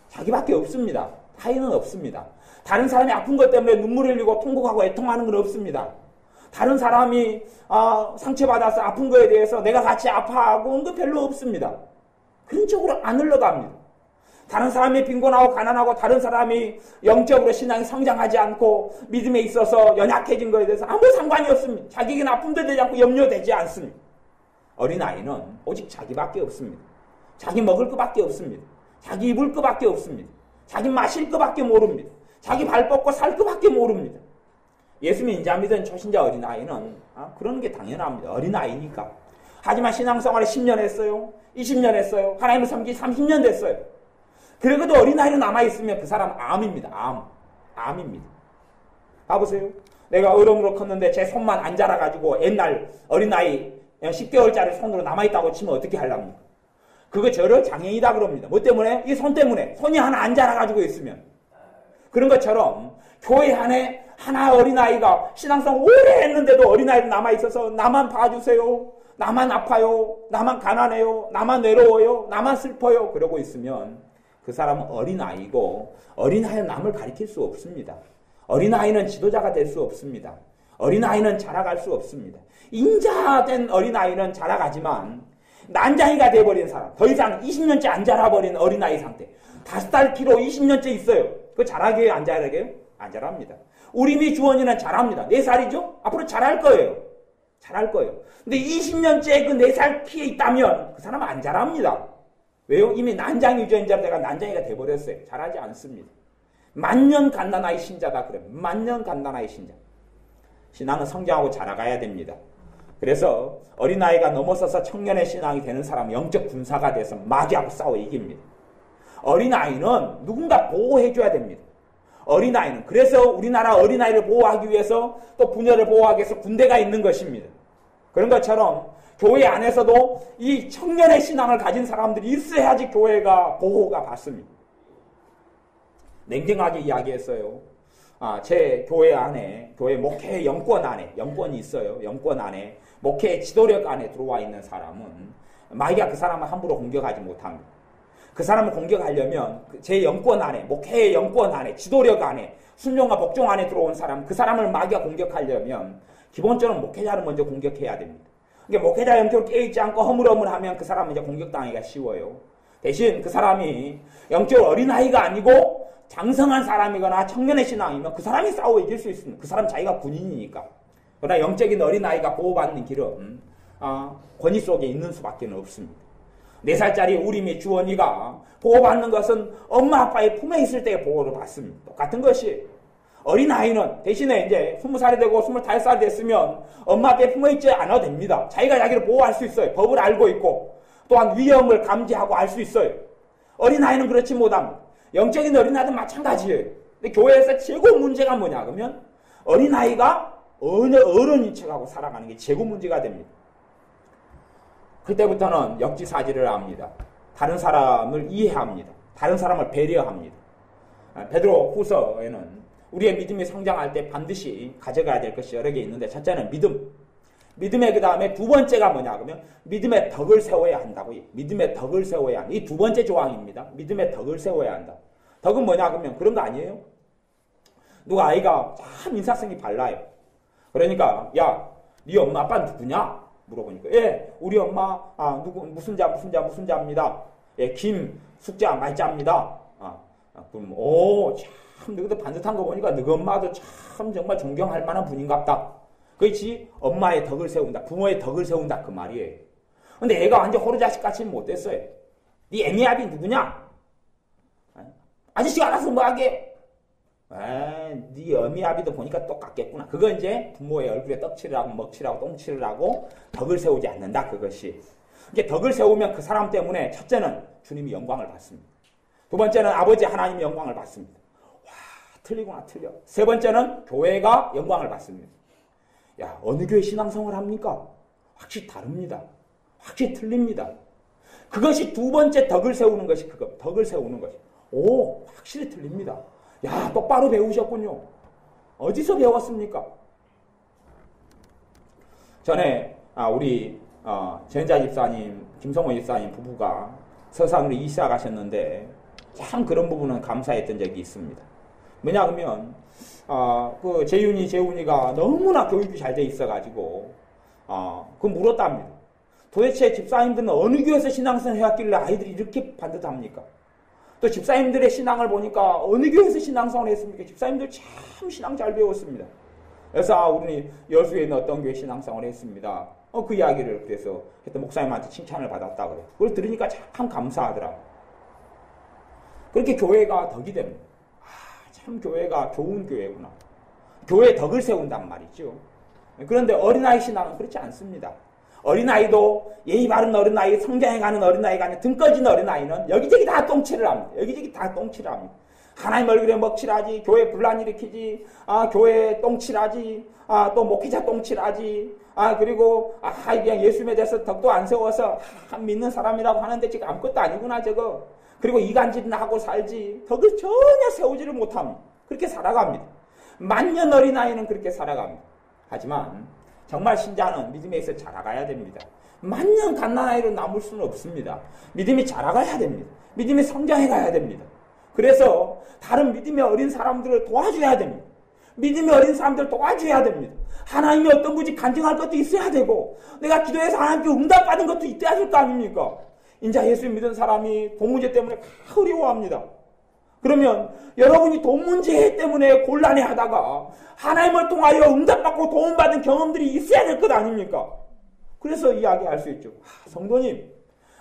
자기밖에 없습니다. 타인은 없습니다. 다른 사람이 아픈 것 때문에 눈물을 흘리고 통곡하고 애통하는 건 없습니다. 다른 사람이 상처받아서 아픈 거에 대해서 내가 같이 아파하고 온 건 별로 없습니다. 그런 쪽으로 안 흘러갑니다. 다른 사람이 빈곤하고 가난하고 다른 사람이 영적으로 신앙이 성장하지 않고 믿음에 있어서 연약해진 거에 대해서 아무 상관이 없습니다. 자기에게는 아픔도 되지 않고 염려되지 않습니다. 어린아이는 오직 자기밖에 없습니다. 자기 먹을 것밖에 없습니다. 자기 입을 것밖에 없습니다. 자기 마실 것밖에 모릅니다. 자기 발 뻗고 살 것밖에 모릅니다. 예수 인자 믿은 초신자 어린아이는 그런 게 당연합니다. 어린아이니까. 하지만 신앙생활에 10년 했어요. 20년 했어요. 하나님을 섬기 30년 됐어요. 그래도 어린아이로 남아있으면 그 사람은 암입니다. 암입니다. 봐보세요. 내가 어른으로 컸는데 제 손만 안 자라가지고 옛날 어린아이 10개월짜리 손으로 남아있다고 치면 어떻게 하려합니까? 그거 저를 장애이다 그럽니다. 뭐 때문에? 이 손 때문에. 손이 하나 안 자라가지고 있으면. 그런 것처럼 교회 안에 하나 어린아이가 신앙생활 오래 했는데도 어린아이로 남아있어서 나만 봐주세요. 나만 아파요. 나만 가난해요. 나만 외로워요. 나만 슬퍼요. 그러고 있으면 그 사람은 어린아이고 어린아이는 남을 가리킬 수 없습니다. 어린아이는 지도자가 될 수 없습니다. 어린아이는 자라갈 수 없습니다. 인자된 어린아이는 자라가지만 난장이가 돼버린 사람, 더 이상 20년째 안 자라버린 어린아이 상태, 5살 키로 20년째 있어요. 그거 자라게요? 안 자라게요? 안 자랍니다. 우리미 주원이는 자랍니다. 4살이죠? 앞으로 자랄 거예요. 자랄 거예요. 근데 20년째 그 4살 키에 있다면 그 사람은 안 자랍니다. 왜요? 이미 난장 유전자가 난장이가 돼버렸어요. 자라지 않습니다. 만년 갓난아이 신자다 그래요. 만년 갓난아이 신자. 신앙은 성장하고 자라가야 됩니다. 그래서 어린아이가 넘어서서 청년의 신앙이 되는 사람은 영적 군사가 돼서 마귀하고 싸워 이깁니다. 어린아이는 누군가 보호해줘야 됩니다. 어린아이는. 그래서 우리나라 어린아이를 보호하기 위해서 또 부녀를 보호하기 위해서 군대가 있는 것입니다. 그런 것처럼 교회 안에서도 이 청년의 신앙을 가진 사람들이 있어야지 교회가 보호가 받습니다. 냉정하게 이야기했어요. 제 교회 안에, 교회 목회 영권 안에, 영권이 있어요. 영권 안에, 목회 지도력 안에 들어와 있는 사람은 마귀가 그 사람을 함부로 공격하지 못합니다. 그 사람을 공격하려면 제 영권 안에, 목회의 영권 안에, 지도력 안에, 순종과 복종 안에 들어온 사람, 그 사람을 마귀가 공격하려면 기본적으로 목회자를 먼저 공격해야 됩니다. 그러니까 목회자 영적으로 깨어있지 않고 허물허물하면 그 사람은 이제 공격당하기가 쉬워요. 대신 그 사람이 영적으로 어린아이가 아니고 장성한 사람이거나 청년의 신앙이면 그 사람이 싸워 이길 수 있습니다. 그 사람 자기가 군인이니까. 그러나 영적인 어린아이가 보호받는 길은 권위 속에 있는 수밖에 없습니다. 4살짜리 우리 및 주원이가 보호받는 것은 엄마 아빠의 품에 있을 때의 보호를 받습니다. 똑같은 것이 어린아이는 대신에 이제 20살이 되고 25살이 됐으면 엄마 아빠의 품에 있지 않아도 됩니다. 자기가 자기를 보호할 수 있어요. 법을 알고 있고 또한 위험을 감지하고 알 수 있어요. 어린아이는 그렇지 못합니다. 영적인 어린아이도 마찬가지예요. 근데 교회에서 최고 문제가 뭐냐 그러면 어린아이가 어른인 척하고 살아가는 게 최고 문제가 됩니다. 그때부터는 역지사지를 합니다. 다른 사람을 이해합니다. 다른 사람을 배려합니다. 베드로 후서에는 우리의 믿음이 성장할 때 반드시 가져가야 될 것이 여러 개 있는데 첫째는 믿음. 믿음의 그 다음에 두 번째가 뭐냐 그러면 믿음의 덕을 세워야 한다고요. 믿음의 덕을 세워야 한다. 이 두 번째 조항입니다. 믿음의 덕을 세워야 한다. 덕은 뭐냐 그러면 그런 거 아니에요? 누가 아이가 참 인사성이 발라요. 그러니까 야, 네 엄마 아빠 누구냐? 물어보니까 예, 우리 엄마 누구 무슨 자입니다. 예, 김숙자 말자입니다. 그럼 참 너희도 반듯한 거 보니까 너희 엄마도 참 정말 존경할 만한 분인갑다. 그렇지? 엄마의 덕을 세운다. 부모의 덕을 세운다. 그 말이에요. 근데 애가 완전 호루자식같이 못됐어요. 네 애미아비 누구냐? 아저씨가 알아서 뭐 하게? 네 어미아비도 보니까 똑같겠구나. 그거 이제 부모의 얼굴에 떡칠을 하고 먹칠하고 똥칠을 하고 덕을 세우지 않는다. 그것이. 이제 덕을 세우면 그 사람 때문에 첫째는 주님이 영광을 받습니다. 두 번째는 아버지 하나님이 영광을 받습니다. 와, 틀리구나, 틀려. 세 번째는 교회가 영광을 받습니다. 야, 어느 교회 신앙생활 합니까? 확실히 다릅니다. 확실히 틀립니다. 그것이 두 번째 덕을 세우는 것이 그거. 덕을 세우는 것이. 확실히 틀립니다. 야, 똑바로 배우셨군요. 어디서 배웠습니까? 전에 우리 전자 집사님, 김성호 집사님 부부가 서산으로 이사 가셨는데 참 그런 부분은 감사했던 적이 있습니다. 뭐냐 그러면 그 재훈이가 너무나 교육이 잘 돼 있어가지고 그 물었답니다. 도대체 집사님들은 어느 교회에서 신앙생활 해왔길래 아이들이 이렇게 반듯합니까? 또 집사님들의 신앙을 보니까 어느 교회에서 신앙생활을 했습니까? 집사님들 참 신앙 잘 배웠습니다. 그래서 우리 여수에 있는 어떤 교회 신앙생활을 했습니다. 그 이야기를 그래서 그때 목사님한테 칭찬을 받았다 그래요. 그걸 들으니까 참 감사하더라고요. 그렇게 교회가 덕이 됩니다. 참 교회가 좋은 교회구나. 교회의 덕을 세운단 말이죠. 그런데 어린아이 신앙은 그렇지 않습니다. 어린아이도 예의 바른 어린아이, 성장해가는 어린아이가 아니라 등 꺼진 어린아이는 여기저기 다 똥칠을 합니다. 여기저기 다 똥칠을 합니다. 하나님 얼굴에 먹칠하지, 교회 분란 일으키지, 교회 똥칠하지, 또 목회자 똥칠하지, 그리고 그냥 예수님에 대해서 덕도 안 세워서 믿는 사람이라고 하는데 지금 아무것도 아니구나 저거. 그리고 이간질이나 하고 살지 덕을 전혀 세우지를 못합니다. 그렇게 살아갑니다. 만년 어린아이는 그렇게 살아갑니다. 하지만 정말 신자는 믿음에 있어 자라가야 됩니다. 만년 갓난아이로 남을 수는 없습니다. 믿음이 자라가야 됩니다. 믿음이 성장해가야 됩니다. 그래서 다른 믿음의 어린 사람들을 도와줘야 됩니다. 믿음의 어린 사람들을 도와줘야 됩니다. 하나님이 어떤 분이 간증할 것도 있어야 되고 내가 기도해서 하나님께 응답받은 것도 있어야 될 거 아닙니까? 인자 예수 믿은 사람이 돈 문제 때문에 어려워합니다. 그러면 여러분이 돈 문제 때문에 곤란해하다가 하나님을 통하여 응답받고 도움받은 경험들이 있어야 될 것 아닙니까? 그래서 이야기할 수 있죠. 성도님,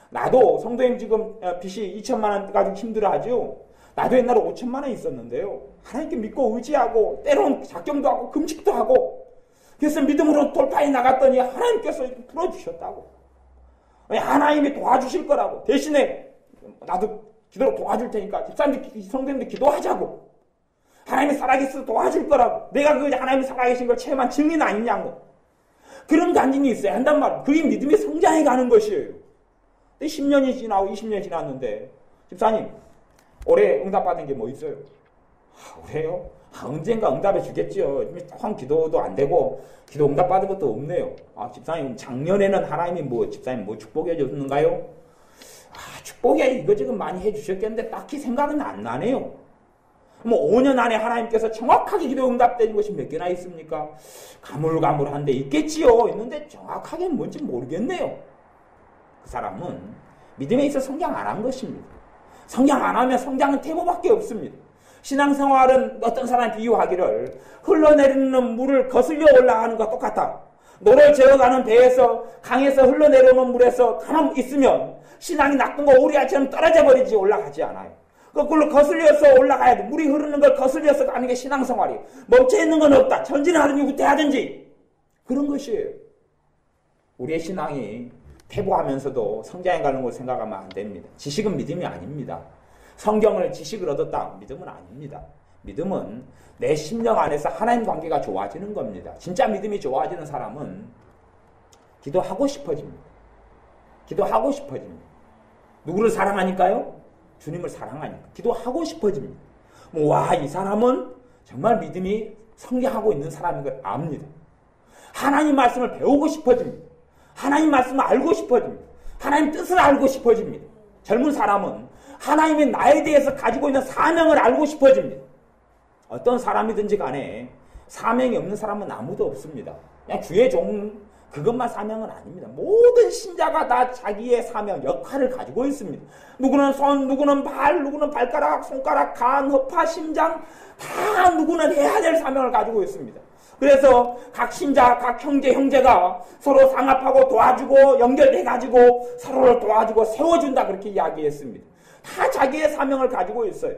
나도 성도님 지금 빚이 2천만 원 가지고 힘들어하죠. 나도 옛날에 5천만 원 있었는데요. 하나님께 믿고 의지하고 때로는 작정도 하고 금식도 하고 그래서 믿음으로 돌파해 나갔더니 하나님께서 풀어주셨다고. 하나님이 도와주실 거라고. 대신에 나도 기도로 도와줄 테니까 집사님들 성도님들 기도하자고. 하나님이 살아계셔서 도와줄 거라고. 내가 그 하나님이 살아계신 걸 체험한 증인 아니냐고. 그런 간증이 있어야 한단 말이에요. 그게 믿음이 성장해 가는 것이에요. 10년이 지나고 20년이 지났는데 집사님 올해 응답받은 게 뭐 있어요? 올해요? 언젠가 응답해 주겠지요. 조금 기도도 안 되고 기도 응답받은 것도 없네요. 집사님 작년에는 하나님이 집사님 축복해 줬는가요? 축복에 이거저것 많이 해주셨겠는데 딱히 생각은 안 나네요. 5년 안에 하나님께서 정확하게 기도 응답된 것이 몇 개나 있습니까? 가물가물한데 있겠지요. 있는데 정확하게 뭔지 모르겠네요. 그 사람은 믿음에 있어 성장 안 한 것입니다. 성장 안 하면 성장은 태보밖에 없습니다. 신앙생활은 어떤 사람이 비유하기를 흘러내리는 물을 거슬려 올라가는 것과 똑같다. 노를 저어가는 배에서 강에서 흘러내려오는 물에서 가만 있으면 신앙이 나쁜 거 오리알처럼 떨어져 버리지 올라가지 않아요. 거꾸로 거슬려서 올라가야 돼. 물이 흐르는 걸 거슬려서 가는 게 신앙생활이에요. 멈춰있는 건 없다. 전진하든지 후퇴하든지. 그런 것이에요. 우리의 신앙이 퇴보하면서도 성장해가는 걸 생각하면 안 됩니다. 지식은 믿음이 아닙니다. 성경을 지식을 얻었다. 믿음은 아닙니다. 믿음은 내 심령 안에서 하나님 관계가 좋아지는 겁니다. 진짜 믿음이 좋아지는 사람은 기도하고 싶어집니다. 기도하고 싶어집니다. 누구를 사랑하니까요? 주님을 사랑하니까. 기도하고 싶어집니다. 와, 이 사람은 정말 믿음이 성장하고 있는 사람인 걸 압니다. 하나님 말씀을 배우고 싶어집니다. 하나님 말씀을 알고 싶어집니다. 하나님 뜻을 알고 싶어집니다. 젊은 사람은 하나님이 나에 대해서 가지고 있는 사명을 알고 싶어집니다. 어떤 사람이든지 간에 사명이 없는 사람은 아무도 없습니다. 그냥 주의 종, 그것만 사명은 아닙니다. 모든 신자가 다 자기의 사명, 역할을 가지고 있습니다. 누구는 손, 누구는 발, 누구는 발가락, 손가락, 간, 허파, 심장, 다 누구는 해야 될 사명을 가지고 있습니다. 그래서 각 신자, 각 형제가 서로 상합하고 도와주고 연결돼가지고 서로를 도와주고 세워준다, 그렇게 이야기했습니다. 다 자기의 사명을 가지고 있어요.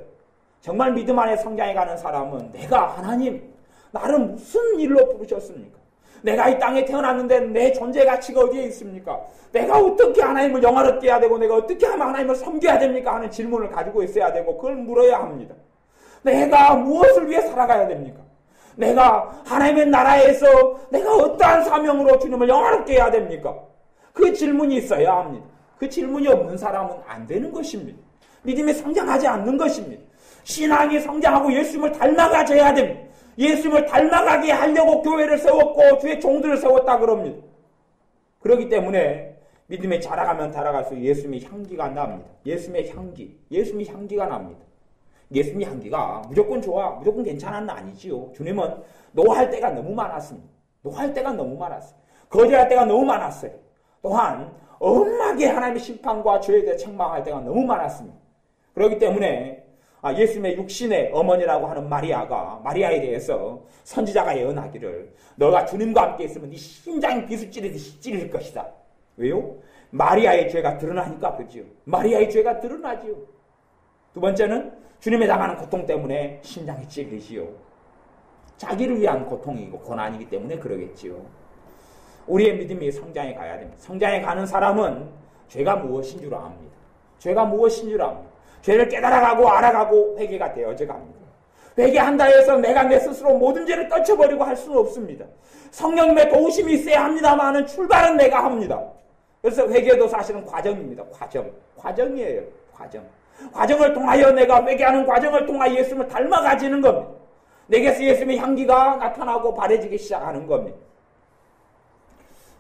정말 믿음 안에 성장해가는 사람은 내가 하나님, 나를 무슨 일로 부르셨습니까? 내가 이 땅에 태어났는데 내 존재 가치가 어디에 있습니까? 내가 어떻게 하나님을 영화롭게 해야 되고 내가 어떻게 하면 하나님을 섬겨야 됩니까? 하는 질문을 가지고 있어야 되고 그걸 물어야 합니다. 내가 무엇을 위해 살아가야 됩니까? 내가 하나님의 나라에서 내가 어떠한 사명으로 주님을 영화롭게 해야 됩니까? 그 질문이 있어야 합니다. 그 질문이 없는 사람은 안 되는 것입니다. 믿음이 성장하지 않는 것입니다. 신앙이 성장하고 예수님을 닮아가져야 됩니다. 예수님을 닮아가게 하려고 교회를 세웠고 주의 종들을 세웠다 그럽니다. 그렇기 때문에 믿음에 자라가면 자라갈수록 예수님의 향기가 납니다. 예수님의 향기가 납니다. 예수님의 향기가 무조건 좋아, 무조건 괜찮은 아니지요. 주님은 노할 때가 너무 많았습니다. 거절할 때가 너무 많았어요. 또한 엄하게 하나님의 심판과 죄에 대해 책망할 때가 너무 많았습니다. 그렇기 때문에 예수님의 육신의 어머니라고 하는 마리아에 대해서 선지자가 예언하기를 너가 주님과 함께 있으면 네 심장이 비수 찌르듯이 찌를 것이다. 왜요? 마리아의 죄가 드러나니까 그지요. 마리아의 죄가 드러나지요. 두 번째는 주님에 당하는 고통 때문에 심장이 찔리지요. 자기를 위한 고통이고 고난이기 때문에 그러겠지요. 우리의 믿음이 성장해 가야 됩니다. 성장해 가는 사람은 죄가 무엇인 줄 압니다. 죄를 깨달아가고 알아가고 회개가 되어져 갑니다. 회개한다 해서 내가 내 스스로 모든 죄를 떨쳐버리고 할 수는 없습니다. 성령님의 도우심이 있어야 합니다만 출발은 내가 합니다. 그래서 회개도 사실은 과정입니다. 과정이에요. 과정을 통하여 내가 회개하는 과정을 통하여 예수님을 닮아가지는 겁니다. 내게서 예수님의 향기가 나타나고 바래지기 시작하는 겁니다.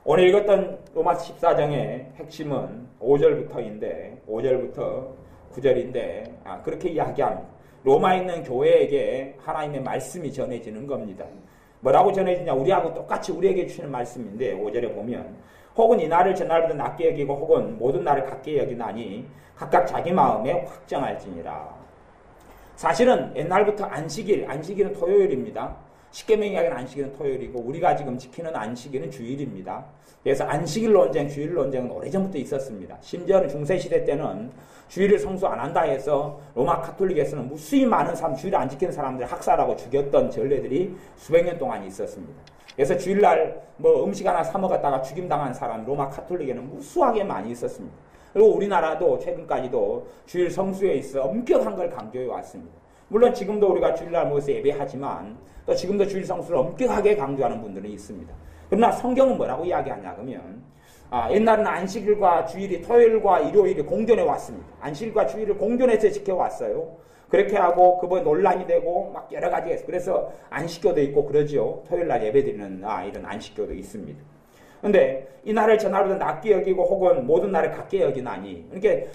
오늘 읽었던 로마서 14장의 핵심은 5절부터 9절인데 그렇게 이야기합니다. 로마에 있는 교회에게 하나님의 말씀이 전해지는 겁니다. 뭐라고 전해지냐? 우리하고 똑같이 우리에게 주시는 말씀인데 5절에 보면 혹은 이 날을 전날보다 낮게 여기고 혹은 모든 날을 같게 여기나니 각각 자기 마음에 확정할지니라. 사실은 옛날부터 안식일은 토요일입니다. 십계명 이야기는 안식일은 토요일이고 우리가 지금 지키는 안식일은 주일입니다. 그래서 안식일 논쟁, 주일 논쟁은 오래전부터 있었습니다. 심지어는 중세시대 때는 주일을 성수 안 한다 해서 로마 카톨릭에서는 무수히 많은 사람, 주일을 안 지키는 사람들을 학살하고 죽였던 전례들이 수백 년 동안 있었습니다. 그래서 주일날 음식 하나 사 먹었다가 죽임당한 사람 로마 카톨릭에는 무수하게 많이 있었습니다. 그리고 우리나라도 최근까지도 주일 성수에 있어 엄격한 걸 강조해 왔습니다. 물론 지금도 우리가 주일날 모여서 예배하지만 또 지금도 주일 성수를 엄격하게 강조하는 분들은 있습니다. 그러나 성경은 뭐라고 이야기하냐 그러면 옛날에는 안식일과 주일이 토요일과 일요일이 공존해 왔습니다. 안식일과 주일을 공존해서 지켜왔어요. 그렇게 하고 그번 논란이 되고 막 여러 가지 해서 그래서 안식교도 있고 그러죠. 토요일날 예배드리는 이런 안식교도 있습니다. 근데 이 날을 전날보다 낮게 여기고 혹은 모든 날을 같게 여기나니 그러니까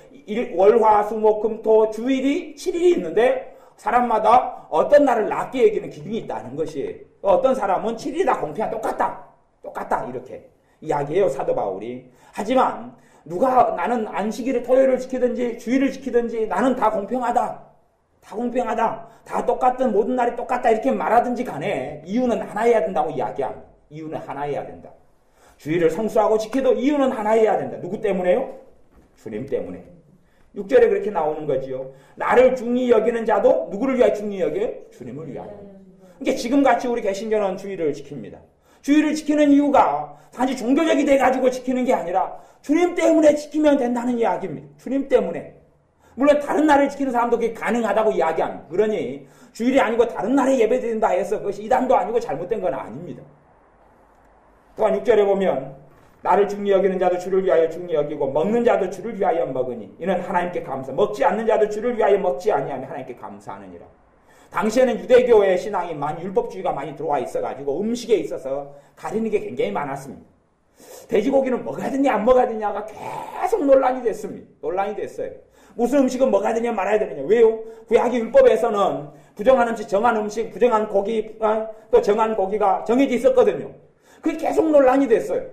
월화수목금토 주일이 7일이 있는데 사람마다 어떤 날을 낮게 여기는 기준이 있다는 것이에요. 어떤 사람은 7일이 다 공평한 똑같다 이렇게 이야기해요 사도 바울이. 하지만 나는 안식일을 토요일을 지키든지 주일을 지키든지 나는 다 공평하다. 다 똑같은 모든 날이 똑같다 이렇게 말하든지 간에 이유는 하나여야 된다고 이야기합니다. 이유는 하나여야 된다. 주일을 성수하고 지켜도 이유는 하나여야 된다. 누구 때문에요? 주님 때문에. 6절에 그렇게 나오는 거지요. 나를 중히 여기는 자도 누구를 위하여 중히 여겨요? 주님을 위하여. 그러니까 지금같이 우리 개신교는 주일을 지킵니다. 주일을 지키는 이유가 단지 종교적이 돼가지고 지키는 게 아니라 주님 때문에 지키면 된다는 이야기입니다. 주님 때문에. 물론 다른 날을 지키는 사람도 그게 가능하다고 이야기합니다. 그러니 주일이 아니고 다른 날에 예배드린다 해서 그것이 이단도 아니고 잘못된 건 아닙니다. 또한 6절에 보면 나를 중히 여기는 자도 주를 위하여 중히 여기고 먹는 자도 주를 위하여 먹으니 이는 하나님께 감사. 먹지 않는 자도 주를 위하여 먹지 아니하며 하나님께 감사하느니라. 당시에는 유대교의 신앙이 많이 율법주의가 많이 들어와 있어가지고 음식에 있어서 가리는 게 굉장히 많았습니다. 돼지고기는 먹어야 되냐 안 먹어야 되냐가 계속 논란이 됐습니다. 논란이 됐어요. 무슨 음식은 먹어야 되냐 말아야 되느냐. 왜요? 구약의 율법에서는 부정한 음식, 정한 음식, 부정한 고기, 또 정한 고기가 정해져 있었거든요. 그게 계속 논란이 됐어요.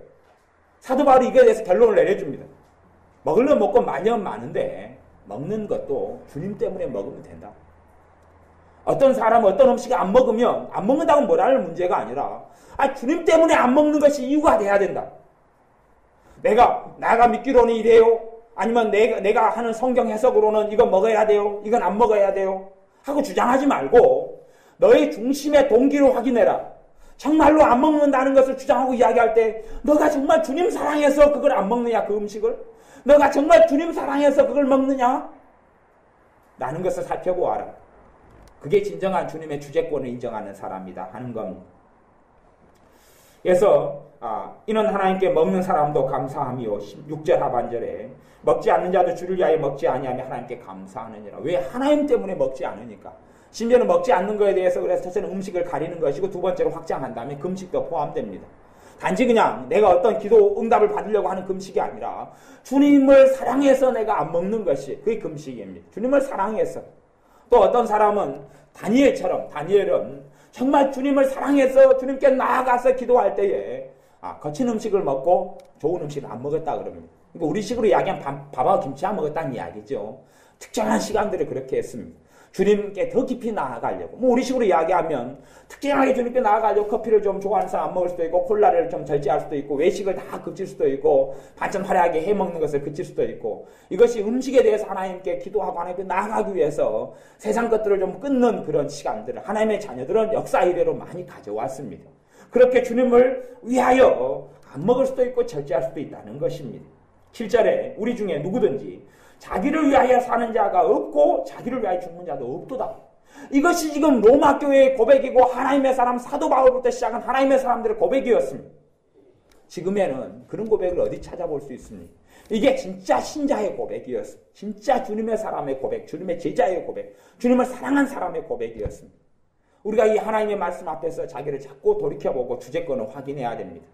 사도 바울이 이거에 대해서 결론을 내려줍니다. 먹으려면 먹고 많으면 많은데 먹는 것도 주님 때문에 먹으면 된다. 어떤 사람은 어떤 음식을 안 먹으면 안 먹는다고 뭐라는 문제가 아니라 주님 때문에 안 먹는 것이 이유가 돼야 된다. 내가 믿기로는 이래요. 아니면 내가 하는 성경 해석으로는 이건 먹어야 돼요. 이건 안 먹어야 돼요. 하고 주장하지 말고 너의 중심의 동기를 확인해라. 정말로 안 먹는다는 것을 주장하고 이야기할 때 너가 정말 주님 사랑해서 그걸 안 먹느냐, 그 음식을? 너가 정말 주님 사랑해서 그걸 먹느냐? 라는 것을 살펴보아라. 그게 진정한 주님의 주재권을 인정하는 사람이다 하는 겁니다. 그래서 이는 하나님께 먹는 사람도 감사함이요. 6절 하반절에 먹지 않는 자도 주를 위하여 먹지 아니하며 하나님께 감사하느니라. 왜? 하나님 때문에 먹지 않으니까. 심지어는 먹지 않는 것에 대해서 그래서 첫째는 음식을 가리는 것이고 두 번째로 확장한 다음에 금식도 포함됩니다. 단지 그냥 내가 어떤 기도 응답을 받으려고 하는 금식이 아니라 주님을 사랑해서 내가 안 먹는 것이 그게 금식입니다. 주님을 사랑해서. 또 어떤 사람은 다니엘은 정말 주님을 사랑해서 주님께 나아가서 기도할 때에 거친 음식을 먹고 좋은 음식을 안 먹었다 그럽니다. 그러니까 우리식으로 이야기하면 밥하고 김치 안 먹었다는 이야기죠. 특정한 시간들을 그렇게 했습니다. 주님께 더 깊이 나아가려고. 우리식으로 이야기하면 특정하게 주님께 나아가려고 커피를 좀 좋아하는 사람 안 먹을 수도 있고 콜라를 좀 절제할 수도 있고 외식을 다 그칠 수도 있고 반찬 화려하게 해먹는 것을 그칠 수도 있고 이것이 음식에 대해서 하나님께 기도하고 하나님께 나아가기 위해서 세상 것들을 좀 끊는 그런 시간들을 하나님의 자녀들은 역사 이래로 많이 가져왔습니다. 그렇게 주님을 위하여 안 먹을 수도 있고 절제할 수도 있다는 것입니다. 7절에 우리 중에 누구든지 자기를 위하여 사는 자가 없고 자기를 위하여 죽는 자도 없도다. 이것이 지금 로마 교회의 고백이고 하나님의 사람 사도 바울부터 시작한 하나님의 사람들의 고백이었습니다. 지금에는 그런 고백을 어디 찾아볼 수 있습니까? 이게 진짜 신자의 고백이었습니다. 진짜 주님의 사람의 고백, 주님의 제자의 고백, 주님을 사랑한 사람의 고백이었습니다. 우리가 이 하나님의 말씀 앞에서 자기를 자꾸 돌이켜보고 주제권을 확인해야 됩니다.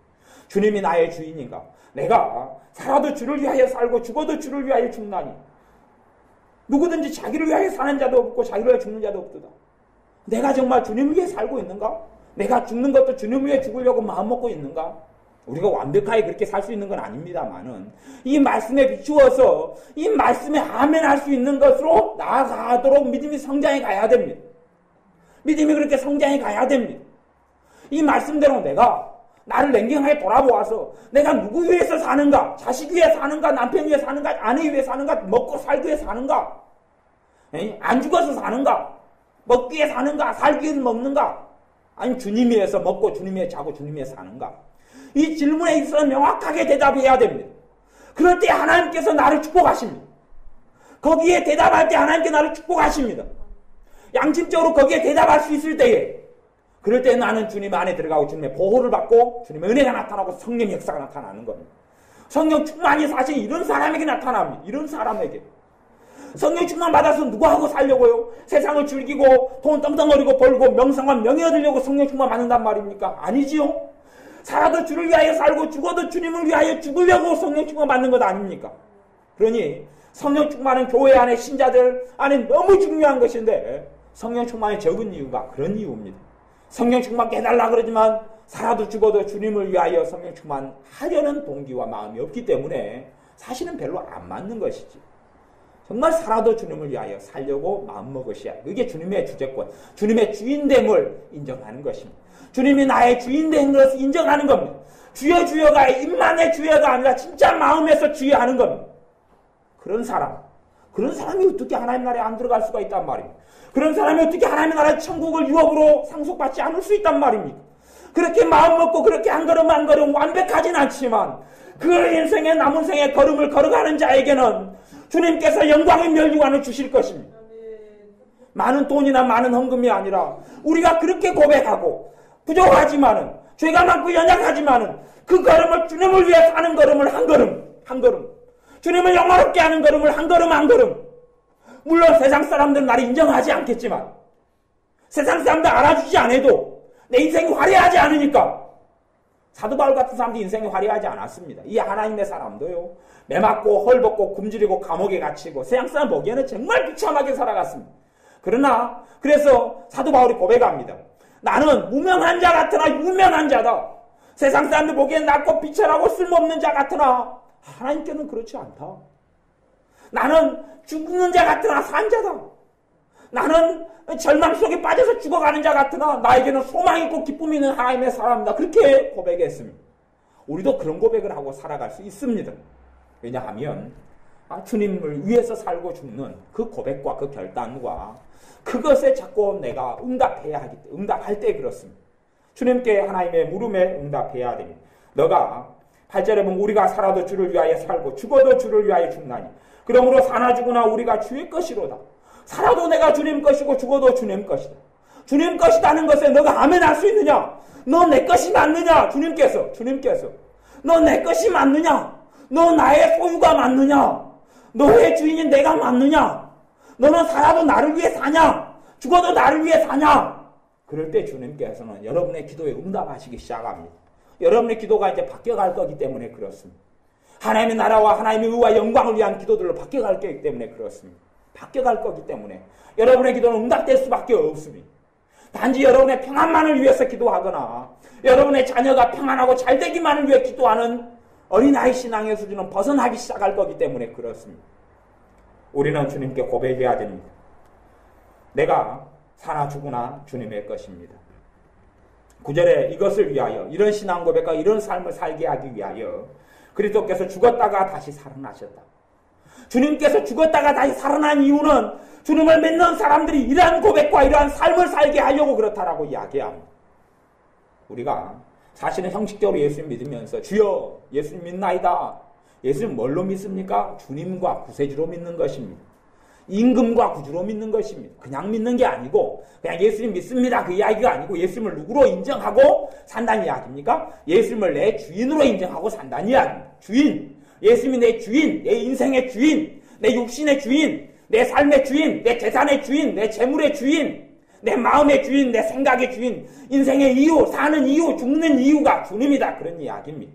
주님이 나의 주인인가? 내가 살아도 주를 위하여 살고 죽어도 주를 위하여 죽나니 누구든지 자기를 위하여 사는 자도 없고 자기를 위하여 죽는 자도 없도다. 내가 정말 주님 위해 살고 있는가? 내가 죽는 것도 주님 위해 죽으려고 마음먹고 있는가? 우리가 완벽하게 그렇게 살 수 있는 건 아닙니다만은 이 말씀에 비추어서 이 말씀에 아멘할 수 있는 것으로 나아가도록 믿음이 성장해 가야 됩니다. 믿음이 그렇게 성장해 가야 됩니다. 이 말씀대로 내가 나를 냉정하게 돌아보아서 내가 누구 위해서 사는가? 자식 위해 사는가? 남편 위해 사는가? 아내 위해 사는가? 먹고 살기 위해 사는가? 안 죽어서 사는가? 먹기 위해 사는가? 살기 위해서 먹는가? 아니면 주님 위해서 먹고 주님 위해 자고 주님 위해 사는가? 이 질문에 있어서 명확하게 대답해야 됩니다. 그럴 때 하나님께서 나를 축복하십니다. 거기에 대답할 때 하나님께 나를 축복하십니다. 양심적으로 거기에 대답할 수 있을 때에 그럴 때 나는 주님 안에 들어가고 주님의 보호를 받고 주님의 은혜가 나타나고 성령 역사가 나타나는 겁니다. 성령 충만이 사실 이런 사람에게 나타납니다. 이런 사람에게. 성령 충만 받아서 누구하고 살려고요? 세상을 즐기고 돈 떵떵거리고 벌고 명성과 명예 얻으려고 성령 충만 받는단 말입니까? 아니지요. 살아도 주를 위하여 살고 죽어도 주님을 위하여 죽으려고 성령 충만 받는 것 아닙니까? 그러니 성령 충만은 교회 안에 신자들 안에 너무 중요한 것인데 성령 충만이 적은 이유가 그런 이유입니다. 성령 충만케 해달라 그러지만 살아도 죽어도 주님을 위하여 성령 충만하려는 동기와 마음이 없기 때문에 사실은 별로 안 맞는 것이지. 정말 살아도 주님을 위하여 살려고 마음먹으셔야 그게 주님의 주재권, 주님의 주인됨을 인정하는 것입니다. 주님이 나의 주인된 것을 인정하는 겁니다. 주여 주여가 입만의 주여가 아니라 진짜 마음에서 주여하는 겁니다. 그런 사람이 어떻게 하나님 나라에 안 들어갈 수가 있단 말입니다. 그런 사람이 어떻게 하나님의 나라의 천국을 유업으로 상속받지 않을 수 있단 말입니까? 그렇게 마음먹고 그렇게 한 걸음 완벽하진 않지만 그 인생의 남은 생의 걸음을 걸어가는 자에게는 주님께서 영광의 멸류관을 주실 것입니다. 많은 돈이나 많은 헌금이 아니라 우리가 그렇게 고백하고 부족하지만은 죄가 많고 연약하지만은 그 걸음을 주님을 위해 사는 걸음을 한 걸음 주님을 영화롭게 하는 걸음을 한 걸음 물론 세상 사람들은 나를 인정하지 않겠지만 세상 사람들 알아주지 않아도 내 인생이 화려하지 않으니까 사도 바울 같은 사람도 인생이 화려하지 않았습니다. 이 하나님의 사람도요. 매맞고 헐벗고 굶주리고 감옥에 갇히고 세상 사람 보기에는 정말 비참하게 살아갔습니다. 그러나 그래서 사도 바울이 고백합니다. 나는 무명한 자 같으나 유명한 자다. 세상 사람들 보기엔 낮고 비천하고 쓸모없는 자 같으나 하나님께는 그렇지 않다. 나는 죽는 자 같으나 산 자다. 나는 절망 속에 빠져서 죽어가는 자 같으나 나에게는 소망이 있고 기쁨이 있는 하나님의 사람이다. 그렇게 고백했습니다. 우리도 그런 고백을 하고 살아갈 수 있습니다. 왜냐하면 주님을 위해서 살고 죽는 그 고백과 그 결단과 그것에 자꾸 내가 응답할 때 그렇습니다. 주님께 하나님의 물음에 응답해야 됩니다. 너가 8절에 보면 우리가 살아도 주를 위하여 살고 죽어도 주를 위하여 죽나니 그러므로 사나 죽으나 우리가 주의 것이로다. 살아도 내가 주님 것이고 죽어도 주님 것이다. 주님 것이라는 것에 너가 아멘할 수 있느냐? 너 내 것이 맞느냐? 주님께서 너 내 것이 맞느냐? 너 나의 소유가 맞느냐? 너의 주인인 내가 맞느냐? 너는 살아도 나를 위해 사냐? 죽어도 나를 위해 사냐? 그럴 때 주님께서는 여러분의 기도에 응답하시기 시작합니다. 여러분의 기도가 이제 바뀌어갈 거기 때문에 그렇습니다. 하나님의 나라와 하나님의 의와 영광을 위한 기도들로 바뀌어갈 거기 때문에 그렇습니다. 바뀌어갈 거기 때문에 여러분의 기도는 응답될 수밖에 없습니다. 단지 여러분의 평안만을 위해서 기도하거나 여러분의 자녀가 평안하고 잘되기만을 위해 기도하는 어린아이 신앙의 수준은 벗어나기 시작할 거기 때문에 그렇습니다. 우리는 주님께 고백해야 됩니다. 내가 사나 죽으나 주님의 것입니다. 9절에 이것을 위하여 이런 신앙 고백과 이런 삶을 살게 하기 위하여 그리스도께서 죽었다가 다시 살아나셨다. 주님께서 죽었다가 다시 살아난 이유는 주님을 믿는 사람들이 이러한 고백과 이러한 삶을 살게 하려고 그렇다라고 이야기합니다. 우리가 사실은 형식적으로 예수님 믿으면서 주여 예수님 믿나이다. 예수님 뭘로 믿습니까? 주님과 구세주로 믿는 것입니다. 임금과 구주로 믿는 것입니다. 그냥 믿는 게 아니고 그냥 예수님 믿습니다 그 이야기가 아니고 예수님을 누구로 인정하고 산다는 이야기입니까? 예수님을 내 주인으로 인정하고 산다는 이야기입니다. 주인, 예수님이 내 주인, 내 인생의 주인, 내 육신의 주인, 내 삶의 주인, 내 재산의 주인, 내 재물의 주인, 내 마음의 주인, 내 생각의 주인, 인생의 이유, 사는 이유, 죽는 이유가 주님이다. 그런 이야기입니다.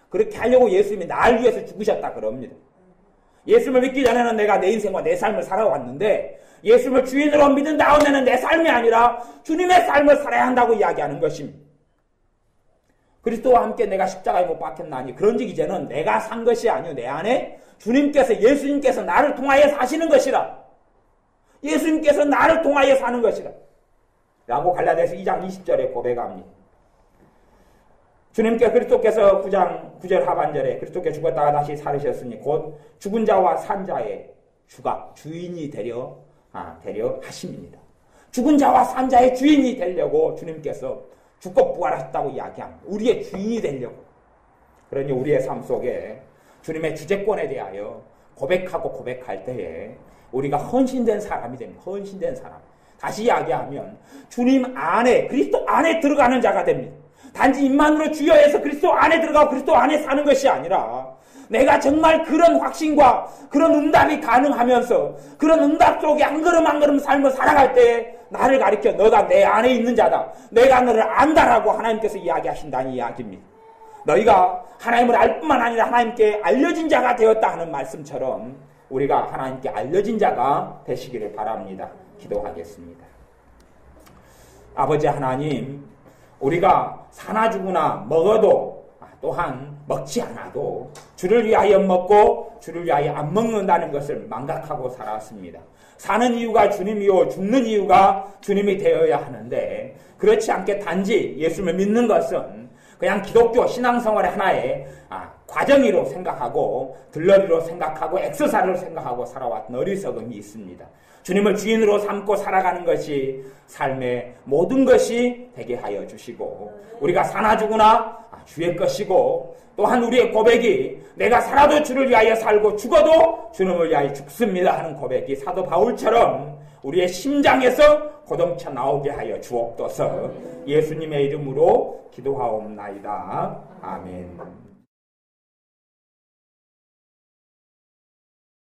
그렇게 하려고 예수님이 나를 위해서 죽으셨다 그럽니다. 예수님을 믿기 전에는 내가 내 인생과 내 삶을 살아왔는데 예수님을 주인으로 믿은 다음에는 내 삶이 아니라 주님의 삶을 살아야 한다고 이야기하는 것입니다. 그리스도와 함께 내가 십자가에 못 박혔나니 그런즉 이제는 내가 산 것이 아니요 내 안에 주님께서 예수님께서 나를 통하여 사시는 것이라. 예수님께서 나를 통하여 사는 것이라. 라고 갈라디아서 2장 20절에 고백합니다. 그리스도께서 9장 9절 하반절에 그리스도께 죽었다가 다시 살으셨으니 곧 죽은 자와 산 자의 주인이 되려 하심입니다. 죽은 자와 산 자의 주인이 되려고 주님께서 죽고 부활하셨다고 이야기합니다. 우리의 주인이 되려고. 그러니 우리의 삶 속에 주님의 주재권에 대하여 고백하고 고백할 때에 우리가 헌신된 사람이 됩니다. 헌신된 사람. 다시 이야기하면 주님 안에 그리스도 안에 들어가는 자가 됩니다. 단지 입만으로 주여 해서 그리스도 안에 들어가고 그리스도 안에 사는 것이 아니라 내가 정말 그런 확신과 그런 응답이 가능하면서 그런 응답 속에 한 걸음 한 걸음 삶을 살아갈 때 나를 가리켜 너가 내 안에 있는 자다. 내가 너를 안다라고 하나님께서 이야기하신다는 이야기입니다. 너희가 하나님을 알 뿐만 아니라 하나님께 알려진 자가 되었다 하는 말씀처럼 우리가 하나님께 알려진 자가 되시기를 바랍니다. 기도하겠습니다. 아버지 하나님, 우리가 사나 죽으나 먹어도 또한 먹지 않아도 주를 위하여 먹고 주를 위하여 안 먹는다는 것을 망각하고 살았습니다. 사는 이유가 주님이요 죽는 이유가 주님이 되어야 하는데 그렇지 않게 단지 예수님을 믿는 것은 그냥 기독교 신앙생활의 하나의 과정이로 생각하고 들러리로 생각하고 액세서리로 생각하고 살아왔던 어리석음이 있습니다. 주님을 주인으로 삼고 살아가는 것이 삶의 모든 것이 되게 하여 주시고 우리가 사나 죽으나 주의 것이고 또한 우리의 고백이 내가 살아도 주를 위하여 살고 죽어도 주님을 위하여 죽습니다 하는 고백이 사도 바울처럼 우리의 심장에서 고동쳐 나오게 하여 주옵소서. 예수님의 이름으로 기도하옵나이다. 아멘.